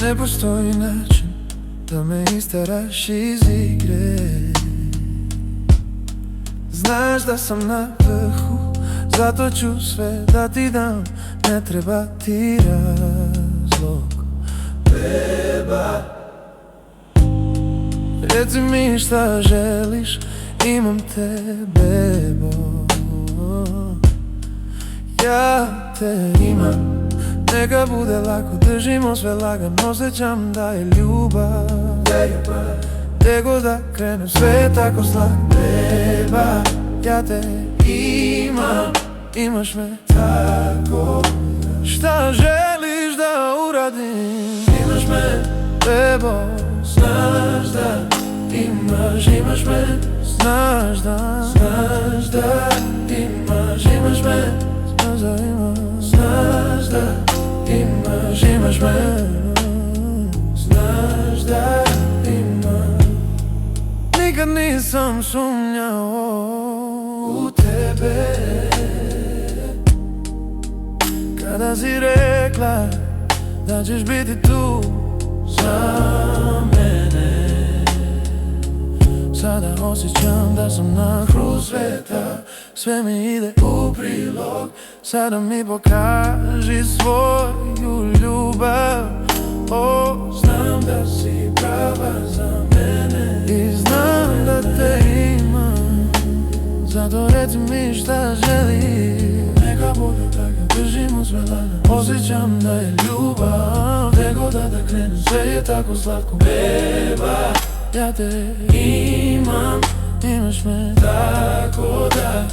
Ne postoji način da me isteraš iz igre. Znaš da sam na vrhu, zato ću sve da ti dam. Ne treba ti razlog, beba. Reci mi šta želiš, imam te, bebo. Ja te imam, neka bude lako, držimo sve lagano. Osjećam da je ljubav, gdje god da krenem, sve je tako slatko, beba. Ja te imam, imaš me tako. Šta želiš da uradim, imaš me, bebo. Znaš da imaš me, znaš da imaš me, znaš da imaš me, znaš da imaš. Nikad nisam sumnjao u tebe kada si rekla da ćeš biti tu za mene. Sada osjećam da sam na kraju sveta, sve mi ide u prilog. Sada mi pokaži svoju ljubav. Znam da si prava za mene i znam da te imam. Zato reci mi šta želim, neka bude tako, držimo sve lagano. Osjećam da je ljubav, gdje god da krenem, sve je tako slatko, beba. Ja te imam, imaš me tako da